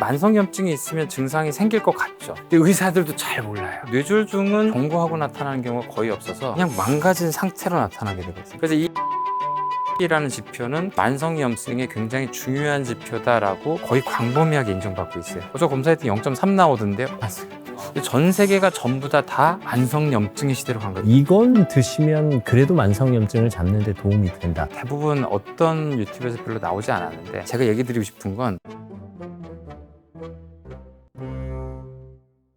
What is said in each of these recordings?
만성염증이 있으면 증상이 생길 것 같죠. 근데 의사들도 잘 몰라요. 뇌졸중은 경고하고 나타나는 경우가 거의 없어서 그냥 망가진 상태로 나타나게 되거든요. 그래서 이라는 지표는 만성염증의 굉장히 중요한 지표다라고 거의 광범위하게 인정받고 있어요. 저 검사했더니 0.3 나오던데요. 맞습니다. 전 세계가 전부 다 만성염증의 시대로 간 거예요. 이건 드시면 그래도 만성염증을 잡는 데 도움이 된다. 대부분 어떤 유튜브에서 별로 나오지 않았는데 제가 얘기 드리고 싶은 건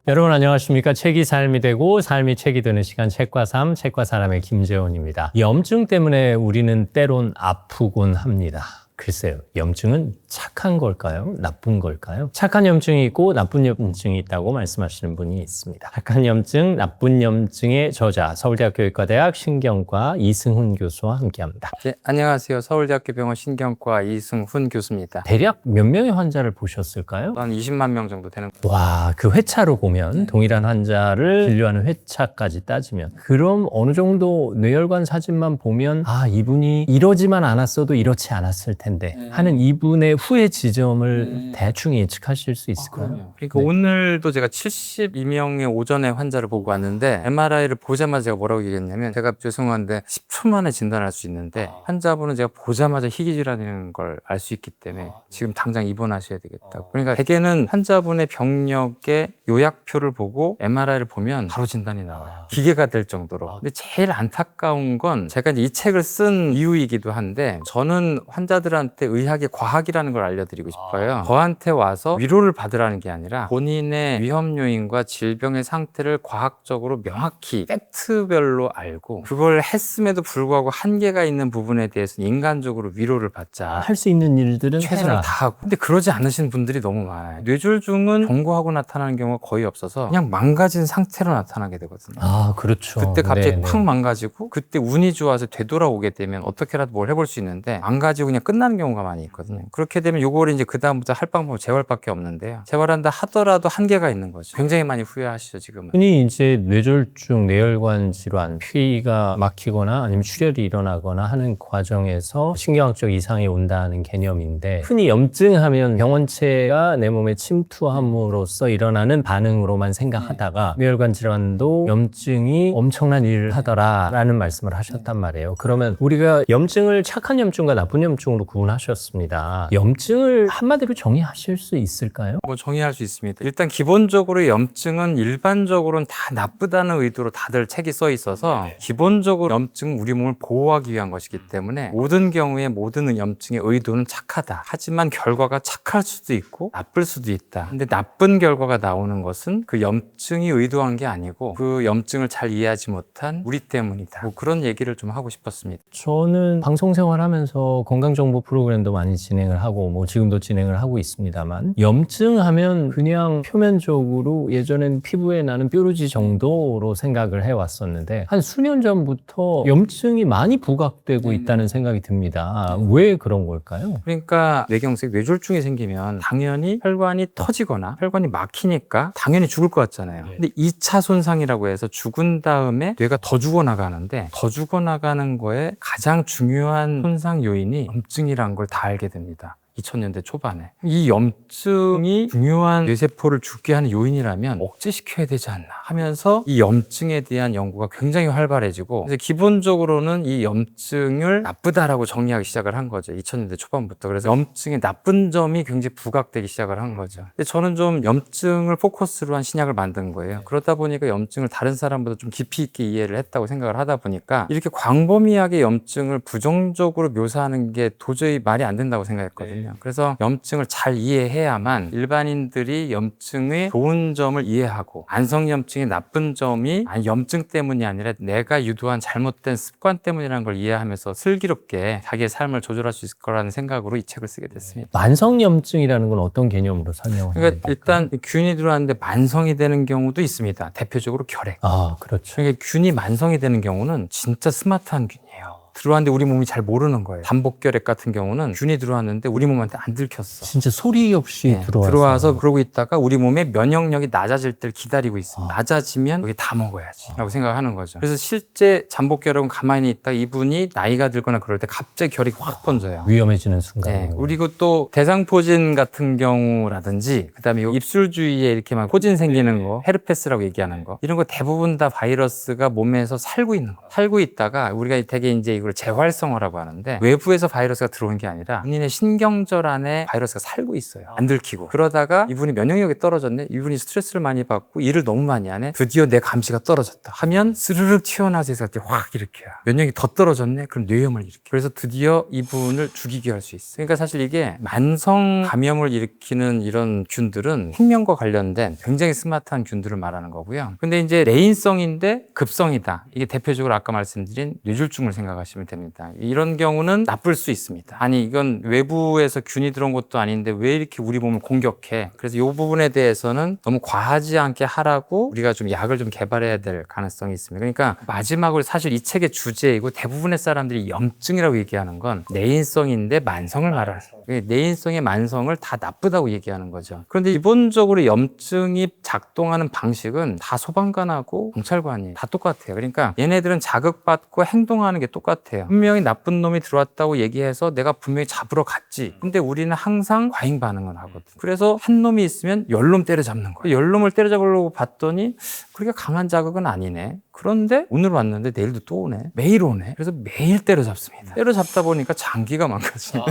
여러분 안녕하십니까. 책이 삶이 되고 삶이 책이 되는 시간 책과 삶, 책과 사람의 김재원입니다. 염증 때문에 우리는 때론 아프곤 합니다. 글쎄요, 염증은 착한 걸까요? 나쁜 걸까요? 착한 염증이 있고 나쁜 염증이 있다고 말씀하시는 분이 있습니다. 착한 염증, 나쁜 염증의 저자, 서울대학교 의과대학 신경과 이승훈 교수와 함께합니다. 네, 안녕하세요. 서울대학교 병원 신경과 이승훈 교수입니다. 대략 몇 명의 환자를 보셨을까요? 한 20만 명 정도 되는 와, 그 회차로 보면 동일한 환자를 진료하는 회차까지 따지면 그럼 어느 정도 뇌혈관 사진만 보면 아, 이분이 이러지만 않았어도 이렇지 않았을 텐데 하는 이분의 후회 지점을 대충 예측하실 수 있을까요? 그러니까 네. 오늘도 제가 72명의 오전에 환자를 보고 왔는데 MRI를 보자마자 제가 뭐라고 얘기했냐면 제가 죄송한데 10초 만에 진단할 수 있는데 환자분은 제가 보자마자 희귀질환인 걸 알 수 있기 때문에 지금 당장 입원하셔야 되겠다고. 그러니까 대개는 환자분의 병력의 요약표를 보고 MRI를 보면 바로 진단이 나와요. 기계가 될 정도로. 근데 제일 안타까운 건 제가 이제 이 책을 쓴 이유이기도 한데 저는 환자들한테 의학의 과학이라는 걸 알려드리고 싶어요. 저한테 와서 위로를 받으라는 게 아니라 본인의 위험 요인과 질병의 상태를 과학적으로 명확히 팩트별로 알고 그걸 했음에도 불구하고 한계가 있는 부분에 대해서는 인간적으로 위로를 받자. 할 수 있는 일들은 최선을 해라. 다하고. 근데 그러지 않으신 분들이 너무 많아요. 뇌졸중은 경고하고 나타나는 경우가 거의 없어서 그냥 망가진 상태로 나타나게 되거든요. 아, 그렇죠. 그때 갑자기 네네. 팍 망가지고 그때 운이 좋아서 되돌아오게 되면 어떻게라도 뭘 해볼 수 있는데 망가지고 그냥 끝나는 경우가 많이 있거든요. 그렇게 되면 요거를 이제 그다음부터 할 방법은 재활밖에 없는데요. 재활한다 하더라도 한계가 있는 거죠. 굉장히 많이 후회하시죠, 지금은. 흔히 이제 뇌졸중, 뇌혈관 질환, 피가 막히거나 아니면 출혈이 일어나거나 하는 과정에서 신경학적 이상이 온다는 개념인데 흔히 염증하면 병원체가 내 몸에 침투함으로써 일어나는 반응으로만 생각하다가 뇌혈관 질환도 염증이 엄청난 일을 하더라라는 말씀을 하셨단 말이에요. 그러면 우리가 염증을 착한 염증과 나쁜 염증으로 구분하셨습니다. 염증을 한마디로 정의하실 수 있을까요? 뭐 정의할 수 있습니다. 일단 기본적으로 염증은 일반적으로는 다 나쁘다는 의도로 다들 책이 써 있어서 기본적으로 염증은 우리 몸을 보호하기 위한 것이기 때문에 모든 경우에 모든 염증의 의도는 착하다. 하지만 결과가 착할 수도 있고 나쁠 수도 있다. 근데 나쁜 결과가 나오는 것은 그 염증이 의도한 게 아니고 그 염증을 잘 이해하지 못한 우리 때문이다. 뭐 그런 얘기를 좀 하고 싶었습니다. 저는 방송 생활하면서 건강정보 프로그램도 많이 진행을 하고 뭐 지금도 진행을 하고 있습니다만 염증하면 그냥 표면적으로 예전엔 피부에 나는 뾰루지 정도로 생각을 해왔었는데 한 수년 전부터 염증이 많이 부각되고 있다는 생각이 듭니다. 왜 그런 걸까요? 그러니까 뇌경색, 뇌졸중이 생기면 당연히 혈관이 터지거나 혈관이 막히니까 당연히 죽을 것 같잖아요. 근데 2차 손상이라고 해서 죽은 다음에 뇌가 더 죽어나가는데 더 죽어나가는 거에 가장 중요한 손상 요인이 염증이란 걸 다 알게 됩니다. 2000년대 초반에. 이 염증이 중요한 뇌세포를 죽게 하는 요인이라면 억제시켜야 되지 않나 하면서 이 염증에 대한 연구가 굉장히 활발해지고 그래서 기본적으로는 이 염증을 나쁘다라고 정의하기 시작을 한 거죠. 2000년대 초반부터. 그래서 염증의 나쁜 점이 굉장히 부각되기 시작을 한 거죠. 근데 저는 좀 염증을 포커스로 한 신약을 만든 거예요. 그러다 보니까 염증을 다른 사람보다 좀 깊이 있게 이해를 했다고 생각을 하다 보니까 이렇게 광범위하게 염증을 부정적으로 묘사하는 게 도저히 말이 안 된다고 생각했거든요. 그래서 염증을 잘 이해해야만 일반인들이 염증의 좋은 점을 이해하고 만성염증의 나쁜 점이 염증 때문이 아니라 내가 유도한 잘못된 습관 때문이라는 걸 이해하면서 슬기롭게 자기의 삶을 조절할 수 있을 거라는 생각으로 이 책을 쓰게 됐습니다. 만성염증이라는 건 어떤 개념으로 설명을 그러니까 해야 될까요? 일단 균이 들어왔는데 만성이 되는 경우도 있습니다. 대표적으로 결핵. 아, 그렇죠. 그러니까 균이 만성이 되는 경우는 진짜 스마트한 균이에요. 들어왔는데 우리 몸이 잘 모르는 거예요. 잠복결핵 같은 경우는 균이 들어왔는데 우리 몸한테 안 들켰어. 진짜 소리 없이 들어와서 그러고 있다가 우리 몸의 면역력이 낮아질 때를 기다리고 있습니다. 낮아지면 여기 다 먹어야지 라고 생각하는 거죠. 그래서 실제 잠복결핵은 가만히 있다 이분이 나이가 들거나 그럴 때 갑자기 결이 확 번져요. 위험해지는 순간. 네. 그리고 또 대상포진 같은 경우라든지 그다음에 요 입술 주위에 이렇게 막 포진 생기는 거 헤르페스라고 얘기하는 거 이런 거 대부분 다 바이러스가 몸에서 살고 있는 거. 살고 있다가 우리가 되게 이제 이걸 재활성화라고 하는데 외부에서 바이러스가 들어오는 게 아니라 본인의 신경절 안에 바이러스가 살고 있어요. 안 들키고. 그러다가 이분이 면역력이 떨어졌네. 이분이 스트레스를 많이 받고 일을 너무 많이 하네. 드디어 내 감시가 떨어졌다 하면 스르륵 튀어나와서 확 일으켜요. 면역이 더 떨어졌네. 그럼 뇌염을 일으켜. 그래서 드디어 이분을 죽이게 할 수 있어요. 그러니까 사실 이게 만성 감염을 일으키는 이런 균들은 생명과 관련된 굉장히 스마트한 균들을 말하는 거고요. 근데 이제 내인성인데 급성이다. 이게 대표적으로 아까 말씀드린 뇌졸중을 생각하시면 됩니다. 이런 경우는 나쁠 수 있습니다. 아니 이건 외부에서 균이 들어온 것도 아닌데 왜 이렇게 우리 몸을 공격해? 그래서 이 부분에 대해서는 너무 과하지 않게 하라고 우리가 좀 약을 좀 개발해야 될 가능성이 있습니다. 그러니까 마지막으로 사실 이 책의 주제이고 대부분의 사람들이 염증이라고 얘기하는 건 내인성인데 만성을 말하는 거예요. 내인성의 만성을 다 나쁘다고 얘기하는 거죠. 그런데 기본적으로 염증이 작동하는 방식은 다 소방관하고 경찰관이 다 똑같아요. 그러니까 얘네들은 자극받고 행동하는 게 똑같아요. 분명히 나쁜 놈이 들어왔다고 얘기해서 내가 분명히 잡으러 갔지. 근데 우리는 항상 과잉 반응을 하거든. 그래서 한 놈이 있으면 10놈 때려잡는 거야. 10놈을 때려잡으려고 봤더니 그렇게 강한 자극은 아니네. 그런데 오늘 왔는데 내일도 또 오네. 매일 오네. 그래서 매일 때려잡습니다. 때려잡다 보니까 장기가 망가지네.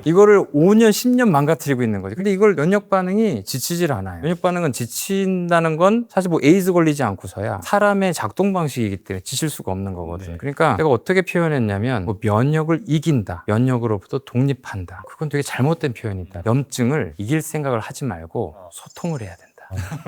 이거를 5년, 10년 망가뜨리고 있는 거죠. 근데 이걸 면역 반응이 지치질 않아요. 면역 반응은 지친다는 건 사실 뭐 에이즈 걸리지 않고서야 사람의 작동 방식이기 때문에 지칠 수가 없는 거거든요. 그러니까 제가 어떻게 표현했냐면 뭐 면역을 이긴다. 면역으로부터 독립한다. 그건 되게 잘못된 표현이다. 염증을 이길 생각을 하지 말고 소통을 해야 된다.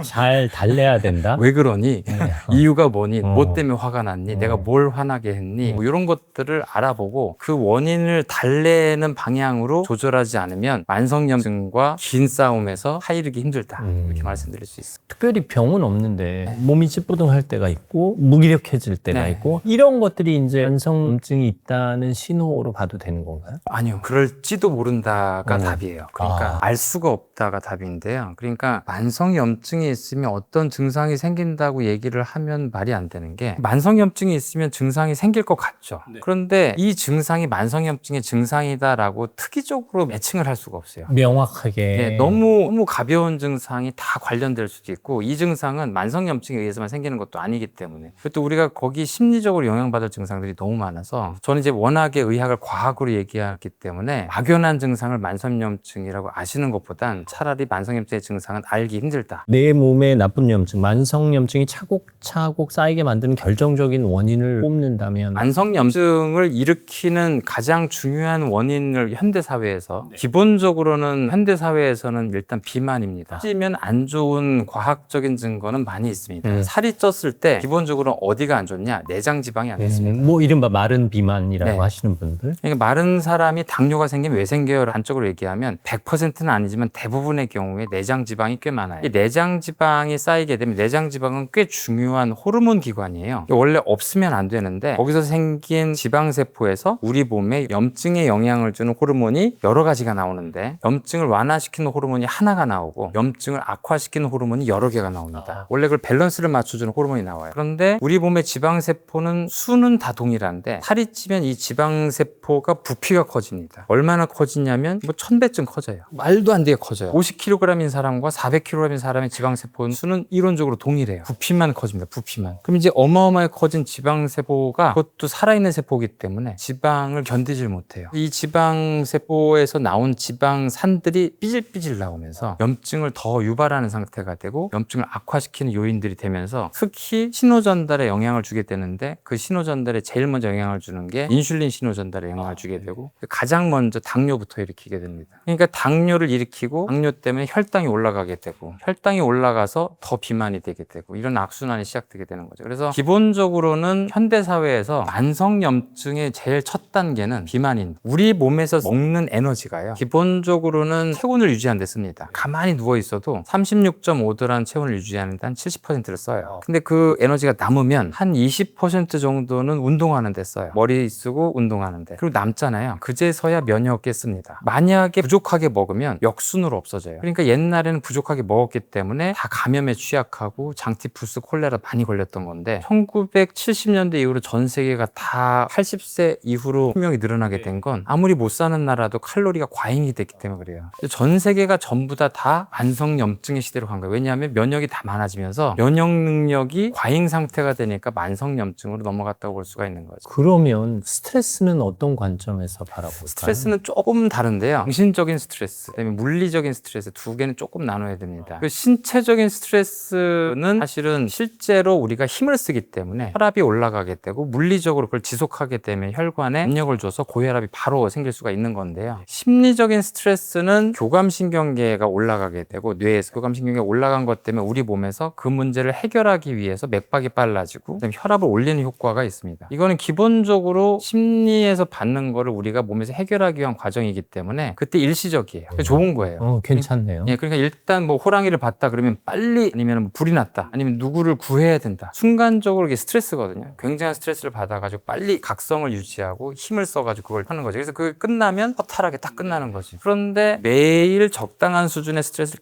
잘 달래야 된다. 왜 그러니? 이유가 뭐니? 뭐 때문에 화가 났니? 내가 뭘 화나게 했니? 뭐 이런 것들을 알아보고 그 원인을 달래는 방향으로 조절하지 않으면 만성염증과 긴 싸움에서 하이르기 힘들다. 이렇게 말씀드릴 수 있습니다. 특별히 병은 없는데 몸이 찌뿌둥할 때가 있고 무기력해질 때가 네. 있고 이런 것들이 이제 만성염증이 있다는 신호로 봐도 되는 건가요? 아니요. 그럴지도 모른다가 답이에요. 그러니까 알 수가 없다가 답인데요. 그러니까 만성염증이 있으면 어떤 증상이 생긴다고 얘기를 하면 말이 안 되는 게 만성염증이 있으면 증상이 생길 것 같죠. 그런데 이 증상이 만성염증의 증상이다라고 특이적으로 매칭을 할 수가 없어요. 명확하게. 네, 너무 가벼운 증상이 다 관련될 수도 있고 이 증상은 만성염증에 의해서만 생기는 것도 아니기 때문에 또 우리가 거기 심리적으로 영향받을 증상들이 너무 많아서 저는 이제 워낙에 의학을 과학으로 얘기하기 때문에 막연한 증상을 만성염증이라고 아시는 것보단 차라리 만성염증의 증상은 알기 힘들다. 내 몸에 나쁜 염증, 만성염증이 차곡차곡 쌓이게 만드는 결정적인 원인을 뽑는다면 만성염증을 일으키는 가장 중요한 원인을 현대사회에서 기본적으로는 현대사회에서는 일단 비만입니다. 찌면 안 좋은 과학적인 증거는 많이 있습니다. 살이 쪘을 때 기본적으로 어디가 안 좋냐? 내장 지방이 안 좋습니다. 뭐 이른바 마른 비만이라고 네. 하시는 분들. 그러니까 마른 사람이 당뇨가 생기면 왜 생겨요? 한쪽으로 얘기하면 100%는 아니지만 대부분의 경우에 내장 지방이 꽤 많아요. 이 내장 지방이 쌓이게 되면 내장 지방은 꽤 중요한 호르몬 기관이에요. 원래 없으면 안 되는데 거기서 생긴 지방세포에서 우리 몸에 염증에 영향을 주는 호르몬이 여러 가지가 나오는데 염증을 완화시키는 호르몬이 하나가 나오고 염증을 악화시키는 호르몬이 여러 개가 나옵니다. 원래 그걸 밸런스를 맞춰주는 호르몬이 나와요. 그런데 우리 몸의 지방세포는 수는 다 동일한데 살이 찌면 이 지방세포가 부피가 커집니다. 얼마나 커지냐면 뭐 1000배쯤 커져요. 말도 안 되게 커져요. 50kg인 사람과 400kg인 사람의 지방세포 수는 이론적으로 동일해요. 부피만 커집니다. 부피만. 그럼 이제 어마어마하게 커진 지방세포가 그것도 살아있는 세포이기 때문에 지방을 견디질 못해요. 이 지방세포에서 나온 지방산들이 삐질삐질 나오면서 염증을 더 유발하는 상태가 되고 염증을 악화시키는 요인들이 되면서 특히 신호전달에 영향을 주게 되는데 그 신호전달에 제일 먼저 영향을 주는 게 인슐린 신호전달에 영향을 주게 되고 가장 먼저 당뇨부터 일으키게 됩니다. 그러니까 당뇨를 일으키고 당뇨 때문에 혈당이 올라가게 되고 혈당이 올라가서 더 비만이 되게 되고 이런 악순환이 시작되게 되는 거죠. 그래서 기본적으로는 현대사회에서 만성염증의 제일 첫 단계는 비만인 우리 몸에서 먹는 에너지가요. 기본적으로는 체온을 유지하는 데 씁니다. 가만히 누워 있어도 36.5도라는 체온을 유지하는 데 한 70%를 써요. 근데 그 에너지가 남으면 한 20% 정도는 운동하는 데 써요. 머리 쓰고 운동하는 데. 그리고 남잖아요. 그제서야 면역에 씁니다. 만약에 부족하게 먹으면 역순으로 없어져요. 그러니까 옛날에는 부족하게 먹었기 때문에 다 감염에 취약하고 장티푸스, 콜레라 많이 걸렸던 건데 1970년대 이후로 전 세계가 다 80세 이후로 수명이 늘어나게 된 건 아무리 못 사는 나라도 칼로리가 과잉이 됐기 때문에 그래요. 전 세계가 전부 다 만성염증의 시대로 간 거예요. 왜냐하면 면역이 다 많아지면서 면역 능력이 과잉 상태가 되니까 만성염증으로 넘어갔다고 볼 수가 있는 거죠. 그러면 스트레스는 어떤 관점에서 바라볼까요? 스트레스는 조금 다른데요. 정신적인 스트레스, 그다음에 물리적인 스트레스 두 개는 조금 나눠야 됩니다. 그 신체적인 스트레스는 사실은 실제로 우리가 힘을 쓰기 때문에 혈압이 올라가게 되고 물리적으로 그걸 지속하게 되면 혈관에 압력을 줘서 고혈압이 바로 생길 수가 있는 건데요. 심리적인 스트레스는 교감신경계가 올라가게 되고 뇌에서 교감신경계가 올라간 것 때문에 우리 몸에서 그 문제를 해결하기 위해서 맥박이 빨라지고 그다음에 혈압을 올리는 효과가 있습니다. 이거는 기본적으로 심리에서 받는 거를 우리가 몸에서 해결하기 위한 과정이기 때문에 그때 일시적이에요. 좋은 거예요. 괜찮네요. 예, 그러니까 일단 뭐 호랑이를 봤다 그러면 빨리 아니면 뭐 불이 났다 아니면 누구를 구해야 된다. 순간적으로 이게 스트레스거든요. 굉장한 스트레스를 받아가지고 빨리 각성을 유지하고 힘을 써가지고 그걸 하는 거죠. 그래서 그게 끝나면 허탈하게 딱 끝나는 거지. 그런데 매일 적당한 수준의 스트레스를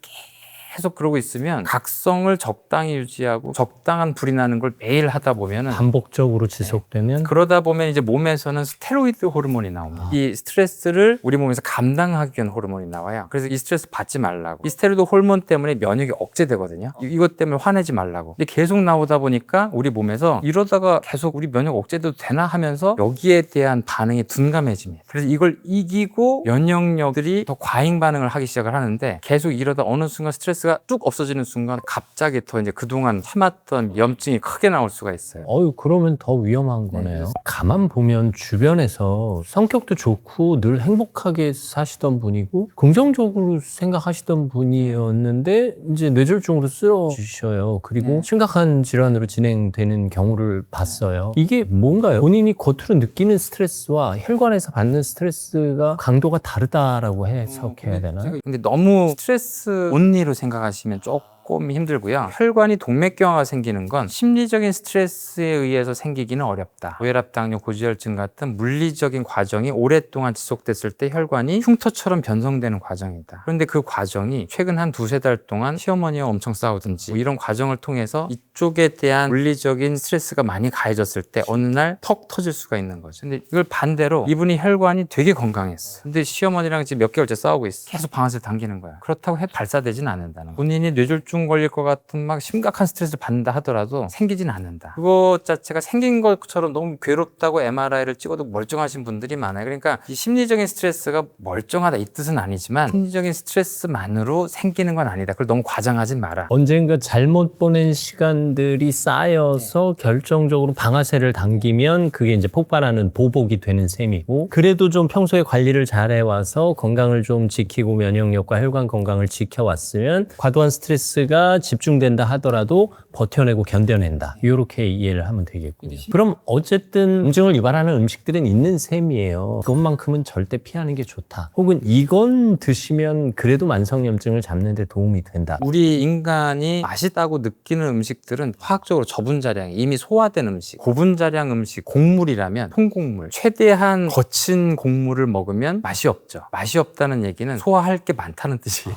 계속 그러고 있으면 각성을 적당히 유지하고 적당한 불이 나는 걸 매일 하다 보면은 반복적으로 지속되면 그러다 보면 이제 몸에서는 스테로이드 호르몬이 나옵니다. 이 스트레스를 우리 몸에서 감당하기 위한 호르몬이 나와요. 그래서 이 스트레스 받지 말라고. 이 스테로이드 호르몬 때문에 면역이 억제되거든요. 이것 때문에 화내지 말라고. 이게 계속 나오다 보니까 우리 몸에서 이러다가 계속 우리 면역 억제도 되나 하면서 여기에 대한 반응이 둔감해집니다. 그래서 이걸 이기고 면역력들이 더 과잉 반응을 하기 시작을 하는데 계속 이러다 어느 순간 스트레스가 뚝 없어지는 순간 갑자기 더 이제 그동안 참았던 염증이 크게 나올 수가 있어요. 그러면 더 위험한 거네요. 가만 보면 주변에서 성격도 좋고 늘 행복하게 사시던 분이고 긍정적으로 생각하시던 분이었는데 이제 뇌졸중으로 쓰러지셔요. 그리고 심각한 질환으로 진행되는 경우를 봤어요. 이게 뭔가요? 본인이 겉으로 느끼는 스트레스와 혈관에서 받는 스트레스가 강도가 다르다라고 해석해야 되나요? 근데 너무 스트레스 온리로 생각하시면 조금 힘들고요. 혈관이 동맥경화가 생기는 건 심리적인 스트레스에 의해서 생기기는 어렵다. 고혈압, 당뇨, 고지혈증 같은 물리적인 과정이 오랫동안 지속됐을 때 혈관이 흉터처럼 변성되는 과정이다. 그런데 그 과정이 최근 한 두세 달 동안 시어머니와 엄청 싸우든지 뭐 이런 과정을 통해서 이쪽에 대한 물리적인 스트레스가 많이 가해졌을 때 어느 날 턱 터질 수가 있는 거죠. 근데 이걸 반대로 이분이 혈관이 되게 건강했어. 근데 시어머니랑 지금 몇 개월째 싸우고 있어. 계속 방아쇠를 당기는 거야. 그렇다고 해도 발사되진 않는다는 거야. 본인이 뇌졸중 걸릴 것 같은 막 심각한 스트레스를 받는다 하더라도 생기진 않는다. 그것 자체가 생긴 것처럼 너무 괴롭다고 MRI를 찍어도 멀쩡하신 분들이 많아요. 그러니까 이 심리적인 스트레스가 멀쩡하다 이 뜻은 아니지만 심리적인 스트레스만으로 생기는 건 아니다. 그걸 너무 과장하진 마라. 언젠가 잘못 보낸 시간들이 쌓여서 결정적으로 방아쇠를 당기면 그게 이제 폭발하는 보복이 되는 셈이고 그래도 좀 평소에 관리를 잘해와서 건강을 좀 지키고 면역력과 혈관 건강을 지켜왔으면 과도한 스트레스가 집중된다 하더라도 버텨내고 견뎌낸다. 이렇게 이해를 하면 되겠군요. 그럼 어쨌든 염증을 유발하는 음식들은 있는 셈이에요. 그것만큼은 절대 피하는 게 좋다. 혹은 이건 드시면 그래도 만성염증을 잡는 데 도움이 된다. 우리 인간이 맛있다고 느끼는 음식들은 화학적으로 저분자량, 이미 소화된 음식, 고분자량 음식, 곡물이라면 통곡물, 최대한 거친 곡물을 먹으면 맛이 없죠. 맛이 없다는 얘기는 소화할 게 많다는 뜻이에요.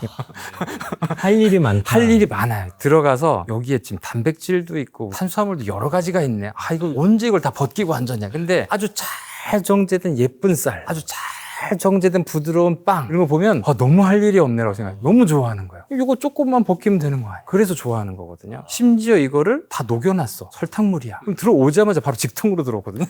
할 일이 많다. 할 일이 많아요. 들어가서 여기에 지금 단백질도 있고 탄수화물도 여러 가지가 있네. 이거 언제 이걸 다 벗기고 앉았냐. 근데 아주 잘 정제된 예쁜 쌀, 아주 잘 정제된 부드러운 빵 이런 거 보면 너무 할 일이 없네라고 생각해요. 너무 좋아하는 거예요. 이거 조금만 벗기면 되는 거예요. 그래서 좋아하는 거거든요. 심지어 이거를 다 녹여놨어. 설탕물이야. 그럼 들어오자마자 바로 직통으로 들어오거든요.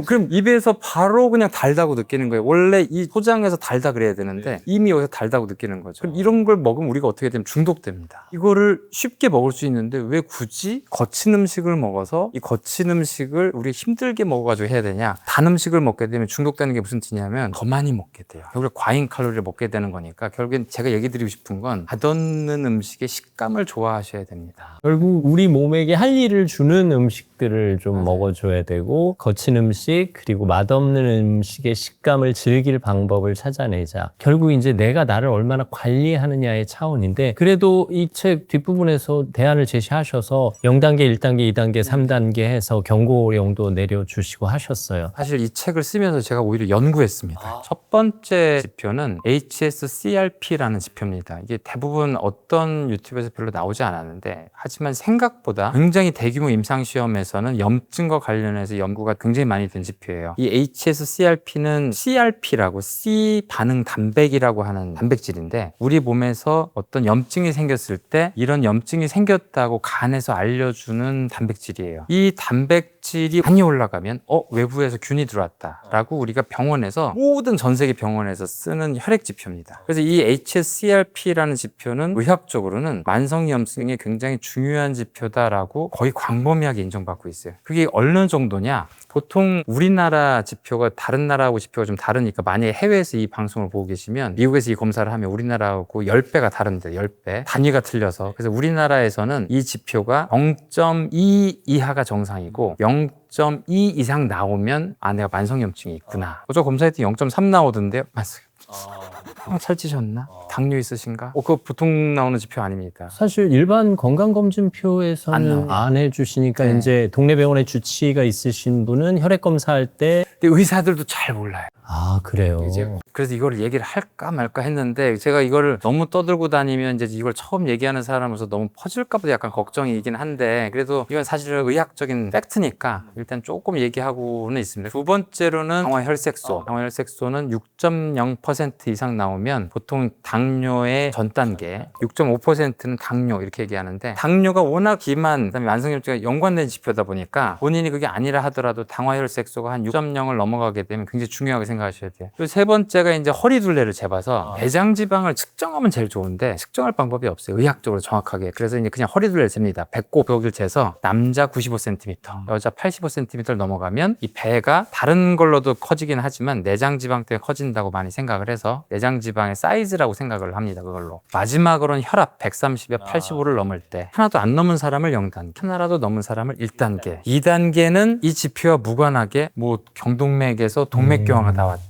그럼 입에서 바로 그냥 달다고 느끼는 거예요. 원래 이 포장에서 달다 그래야 되는데 이미 여기서 달다고 느끼는 거죠. 그럼 이런 걸 먹으면 우리가 어떻게 되면 중독됩니다. 이거를 쉽게 먹을 수 있는데 왜 굳이 거친 음식을 먹어서 이 거친 음식을 우리 힘들게 먹어가지고 해야 되냐. 단 음식을 먹게 되면 중독되는 게 무슨 뜻이냐 되냐면 더 많이 먹게 돼요. 결국에 과잉 칼로리를 먹게 되는 거니까 결국엔 제가 얘기 드리고 싶은 건 맛없는 음식의 식감을 좋아하셔야 됩니다. 결국 우리 몸에게 할 일을 주는 음식들을 좀 먹어줘야 되고 거친 음식 그리고 맛없는 음식의 식감을 즐길 방법을 찾아내자. 결국 이제 내가 나를 얼마나 관리하느냐의 차원인데 그래도 이 책 뒷부분에서 대안을 제시하셔서 0단계, 1단계, 2단계, 3단계 해서 경고령도 내려주시고 하셨어요. 사실 이 책을 쓰면서 제가 오히려 연구했습니다. 첫 번째 지표는 HSCRP라는 지표입니다. 이게 대부분 어떤 유튜브에서 별로 나오지 않았는데 하지만 생각보다 굉장히 대규모 임상시험에서는 염증과 관련해서 연구가 굉장히 많이 된 지표예요. 이 HSCRP는 CRP라고 C 반응 단백이라고 하는 단백질인데 우리 몸에서 어떤 염증이 생겼을 때 이런 염증이 생겼다고 간에서 알려주는 단백질이에요. 이 단백질이 많이 올라가면 외부에서 균이 들어왔다라고 우리가 병원에서 모든 전 세계 병원에서 쓰는 혈액 지표입니다. 그래서 이 HSCRP라는 지표는 의학적으로는 만성염증에 굉장히 중요한 지표다라고 거의 광범위하게 인정받고 있어요. 그게 어느 정도냐? 보통 우리나라 지표가 다른 나라하고 지표가 좀 다르니까 만약에 해외에서 이 방송을 보고 계시면 미국에서 이 검사를 하면 우리나라하고 10배가 다릅니다. 10배. 단위가 틀려서. 그래서 우리나라에서는 이 지표가 0.2 이하가 정상이고 0.2 이상 나오면 내가 만성염증이 있구나. 저 검사했더니 0.3 나오던데요. 맞아요. 살찌셨나? 당뇨 있으신가? 그거 보통 나오는 지표 아닙니다. 사실 일반 건강검진표에서는 안 해주시니까 네. 이제 동네 병원에 주치의가 있으신 분은 혈액 검사할 때 근데 의사들도 잘 몰라요. 그래요. 그래서 이거를 얘기를 할까 말까 했는데 제가 이거를 너무 떠들고 다니면 이제 이걸 처음 얘기하는 사람으로서 너무 퍼질까 보다 약간 걱정이긴 한데 그래도 이건 사실 의학적인 팩트니까 일단 조금 얘기하고는 있습니다. 두 번째로는 당화혈색소. 당화혈색소는 6.0% 이상 나오면 보통 당뇨의 전 단계, 6.5%는 당뇨 이렇게 얘기하는데 당뇨가 워낙 기만, 그다음에 만성염증과 연관된 지표다 보니까 본인이 그게 아니라 하더라도 당화혈색소가 한 6.0을 넘어가게 되면 굉장히 중요하게 생각하셔야 돼요. 그리고 세 번째가 이제 허리둘레를 재봐서 내장 지방을 측정하면 제일 좋은데 측정할 방법이 없어요. 의학적으로 정확하게. 그래서 이제 그냥 허리둘레를 잽니다. 배꼽 벽을 재서 남자 95cm, 여자 85cm를 넘어가면 이 배가 다른 걸로도 커지긴 하지만 내장 지방 때문에 커진다고 많이 생각을 해서 내장 지방의 사이즈라고 생각을 합니다. 그걸로. 마지막으로는 혈압 130에 85를 넘을 때 하나도 안 넘은 사람을 0단계, 하나라도 넘은 사람을 1단계, 2단계는 이 지표와 무관하게 뭐 경동맥에서 동맥경화가 나왔다.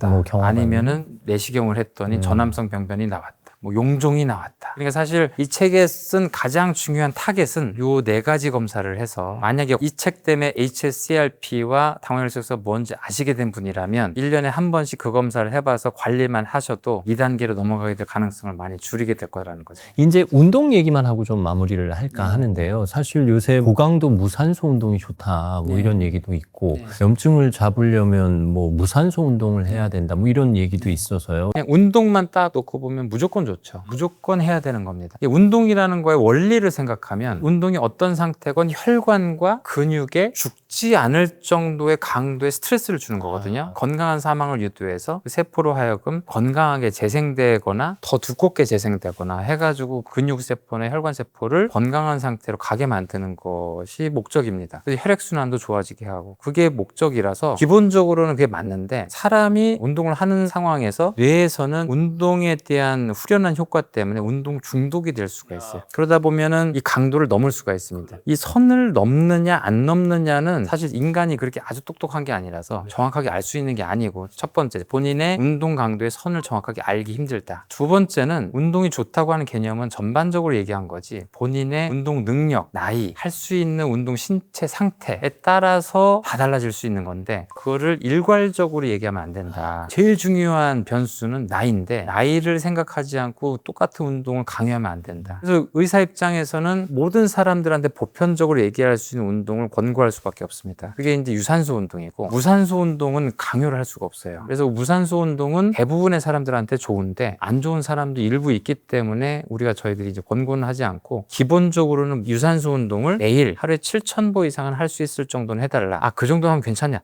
아니면은 내시경을 했더니 전암성 병변이 나왔다. 뭐 용종이 나왔다. 그러니까 사실 이 책에 쓴 가장 중요한 타겟은 요 4가지 검사를 해서 만약에 이 책 때문에 HSCRP와 당화혈색소가 뭔지 아시게 된 분이라면 1년에 한 번씩 그 검사를 해봐서 관리만 하셔도 2단계로 넘어가게 될 가능성을 많이 줄이게 될 거라는 거죠. 이제 운동 얘기만 하고 좀 마무리를 할까 하는데요. 사실 요새 고강도 무산소 운동이 좋다 뭐 이런 얘기도 있고 염증을 잡으려면 뭐 무산소 운동을 해야 된다 뭐 이런 얘기도 있어서요. 그냥 운동만 딱 놓고 보면 무조건 좋죠. 무조건 해야 되는 겁니다. 운동이라는 거의 원리를 생각하면 운동이 어떤 상태건 혈관과 근육에 죽지 않을 정도의 강도의 스트레스를 주는 거거든요. 건강한 사망을 유도해서 세포로 하여금 건강하게 재생되거나 더 두껍게 재생되거나 해가지고 근육세포나 혈관세포를 건강한 상태로 가게 만드는 것이 목적입니다. 그래서 혈액순환도 좋아지게 하고 그게 목적이라서 기본적으로는 그게 맞는데 사람이 운동을 하는 상황에서 뇌에서는 운동에 대한 후련한 효과 때문에 운동 중독이 될 수가 있어요. 그러다 보면은 이 강도를 넘을 수가 있습니다. 이 선을 넘느냐 안 넘느냐는 사실 인간이 그렇게 아주 똑똑한 게 아니라서 정확하게 알 수 있는 게 아니고 첫 번째 본인의 운동 강도의 선을 정확하게 알기 힘들다. 두 번째는 운동이 좋다고 하는 개념은 전반적으로 얘기한 거지 본인의 운동 능력, 나이, 할 수 있는 운동 신체 상태에 따라서 다 달라질 수 있는 건데 그거를 일괄적으로 얘기하면 안 된다. 제일 중요한 변수는 나이인데 나이를 생각하지 않고 똑같은 운동을 강요하면 안 된다. 그래서 의사 입장에서는 모든 사람들한테 보편적으로 얘기할 수 있는 운동을 권고할 수밖에 없습니다. 그게 이제 유산소 운동이고 무산소 운동은 강요를 할 수가 없어요. 그래서 무산소 운동은 대부분의 사람들한테 좋은데 안 좋은 사람도 일부 있기 때문에 우리가 저희들이 이제 권고는 하지 않고 기본적으로는 유산소 운동을 매일 하루에 7,000보 이상은 할 수 있을 정도는 해달라. 그 정도 하면 괜찮냐?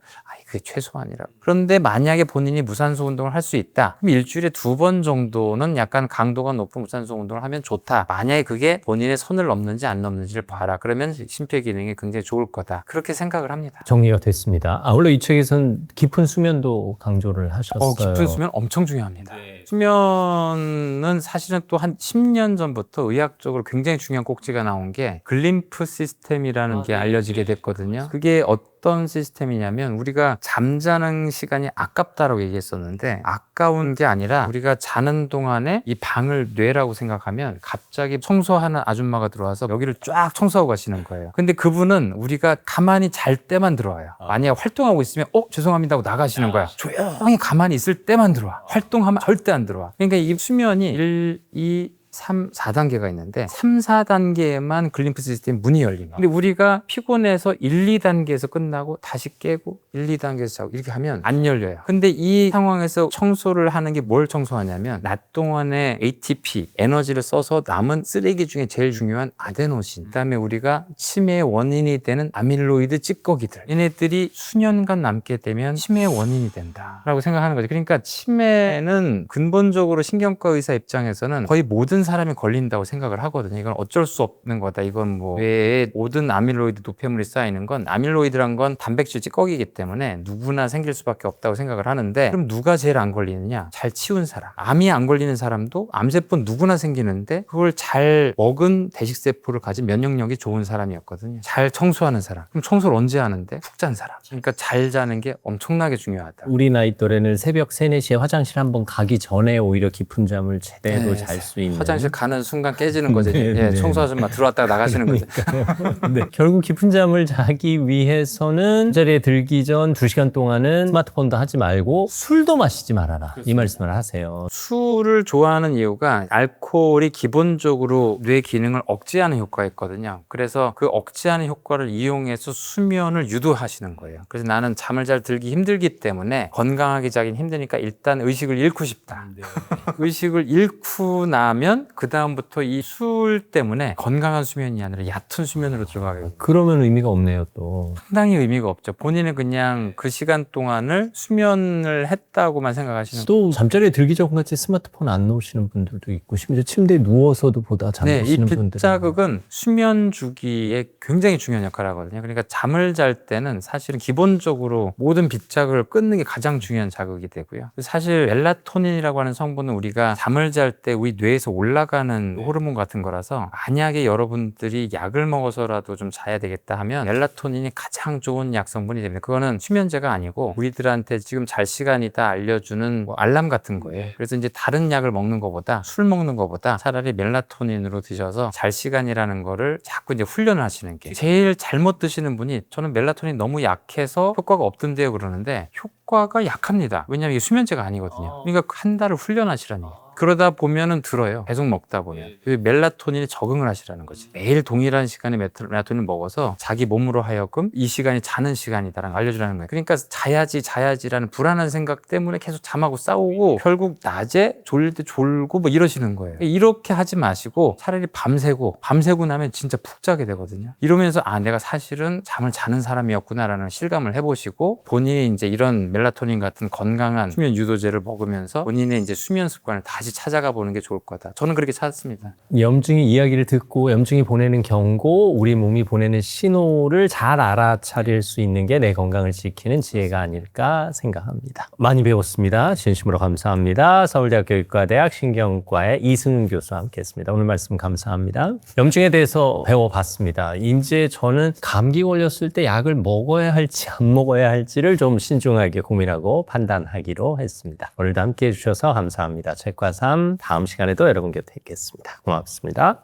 그게 최소한이라고. 그런데 만약에 본인이 무산소 운동을 할 수 있다. 그럼 일주일에 2번 정도는 약간 강도가 높은 무산소 운동을 하면 좋다. 만약에 그게 본인의 선을 넘는지 안 넘는지를 봐라. 그러면 심폐기능이 굉장히 좋을 거다. 그렇게 생각 생각을 합니다. 정리가 됐습니다. 원래 이 책에서는 깊은 수면도 강조를 하셨어요. 깊은 수면 엄청 중요합니다. 수면은 사실은 또 한 10년 전부터 의학적으로 굉장히 중요한 꼭지가 나온 게 글림프 시스템이라는 게 알려지게 됐거든요. 그게 어떤 시스템이냐면 우리가 잠자는 시간이 아깝다라고 얘기했었는데 아까운 게 아니라 우리가 자는 동안에 이 방을 뇌라고 생각하면 갑자기 청소하는 아줌마가 들어와서 여기를 쫙 청소하고 가시는 거예요. 근데 그분은 우리가 가만히 잘 때만 들어와요. 만약에 활동하고 있으면 죄송합니다 하고 나가시는 거야. 조용히 가만히 있을 때만 들어와. 활동하면 절대 안 들어와. 그러니까 이 수면이 1, 2, 3, 4단계가 있는데 3, 4단계에만 글림프 시스템 문이 열립니다. 근데 우리가 피곤해서 1, 2단계에서 끝나고 다시 깨고 1, 2단계에서 자고 이렇게 하면 안 열려요. 근데 이 상황에서 청소를 하는 게 뭘 청소하냐면 낮 동안에 ATP, 에너지를 써서 남은 쓰레기 중에 제일 중요한 아데노신, 그다음에 우리가 치매의 원인이 되는 아밀로이드 찌꺼기들, 얘네들이 수년간 남게 되면 치매의 원인이 된다라고 생각하는 거죠. 그러니까 치매는 근본적으로 신경과 의사 입장에서는 거의 모든 사람이 걸린다고 생각을 하거든요. 이건 어쩔 수 없는 거다. 이건 뭐 뇌에 모든 아밀로이드 노폐물이 쌓이는 건 아밀로이드란 건 단백질 찌꺼기이기 때문에 누구나 생길 수밖에 없다고 생각을 하는데 그럼 누가 제일 안 걸리느냐? 잘 치운 사람. 암이 안 걸리는 사람도 암세포는 누구나 생기는데 그걸 잘 먹은 대식세포를 가진 면역력이 좋은 사람이었거든요. 잘 청소하는 사람. 그럼 청소를 언제 하는데? 푹 잔 사람. 그러니까 잘 자는 게 엄청나게 중요하다. 우리 나이 또래는 새벽 3, 4시에 화장실 한번 가기 전에 오히려 깊은 잠을 제대로 잘 수 있는 화장실 가는 순간 깨지는 거죠. 네. 청소 아줌마 들어왔다가 나가시는 거죠. 네. 결국 깊은 잠을 자기 위해서는 자리에 들기 전 2시간 동안은 스마트폰도 하지 말고 술도 마시지 말아라. 이 말씀을 하세요. 술을 좋아하는 이유가 알코올이 기본적으로 뇌 기능을 억제하는 효과가 있거든요. 그래서 그 억제하는 효과를 이용해서 수면을 유도하시는 거예요. 그래서 나는 잠을 잘 들기 힘들기 때문에 건강하게 자긴 힘드니까 일단 의식을 잃고 싶다. 의식을 잃고 나면 그 다음부터 이 술 때문에 건강한 수면이 아니라 얕은 수면으로 들어가요. 그러면 의미가 없네요, 또. 상당히 의미가 없죠. 본인은 그냥 그 시간 동안을 수면을 했다고만 생각하시는 거예요. 또 잠자리에 들기 전까지 스마트폰 안 놓으시는 분들도 있고 심지어 침대에 누워서도 보다 이 잠드시는 분들. 빗자극은 수면 주기에 굉장히 중요한 역할을 하거든요. 그러니까 잠을 잘 때는 사실은 기본적으로 모든 빗자극을 끊는 게 가장 중요한 자극이 되고요. 사실 멜라토닌이라고 하는 성분은 우리가 잠을 잘 때 우리 뇌에서 올라가는 호르몬 같은 거라서 만약에 여러분들이 약을 먹어서라도 좀 자야 되겠다 하면 멜라토닌이 가장 좋은 약 성분이 됩니다. 그거는 수면제가 아니고 우리들한테 지금 잘 시간이다 알려주는 뭐 알람 같은 거예요. 그래서 이제 다른 약을 먹는 것보다 술 먹는 것보다 차라리 멜라토닌으로 드셔서 잘 시간이라는 거를 자꾸 이제 훈련을 하시는 게 제일 잘못 드시는 분이 저는 멜라토닌 너무 약해서 효과가 없던데요 그러는데 효과가 약합니다. 왜냐하면 이게 수면제가 아니거든요. 그러니까 한 달을 훈련하시라니. 그러다 보면은 들어요. 계속 먹다 보면. 그 멜라토닌에 적응을 하시라는 거지. 매일 동일한 시간에 멜라토닌을 먹어서 자기 몸으로 하여금 이 시간이 자는 시간이다라는 걸 알려주라는 거예요. 그러니까 자야지라는 불안한 생각 때문에 계속 잠하고 싸우고 결국 낮에 졸릴 때 졸고 뭐 이러시는 거예요. 이렇게 하지 마시고 차라리 밤새고 나면 진짜 푹 자게 되거든요. 이러면서 내가 사실은 잠을 자는 사람이었구나라는 실감을 해보시고 본인이 이제 이런 멜라토닌 같은 건강한 수면 유도제를 먹으면서 본인의 이제 수면 습관을 다시 찾아가 보는 게 좋을 거다. 저는 그렇게 찾았습니다. 염증이 이야기를 듣고 염증이 보내는 경고, 우리 몸이 보내는 신호를 잘 알아차릴 수 있는 게 내 건강을 지키는 지혜가 아닐까 생각합니다. 많이 배웠습니다. 진심으로 감사합니다. 서울대학교 의과대학 신경과의 이승훈 교수와 함께했습니다. 오늘 말씀 감사합니다. 염증에 대해서 배워봤습니다. 이제 저는 감기 걸렸을 때 약을 먹어야 할지 안 먹어야 할지를 좀 신중하게 고민하고 판단하기로 했습니다. 오늘도 함께해 주셔서 감사합니다. 책과 삶 다음 시간에도 여러분 곁에 있겠습니다. 고맙습니다.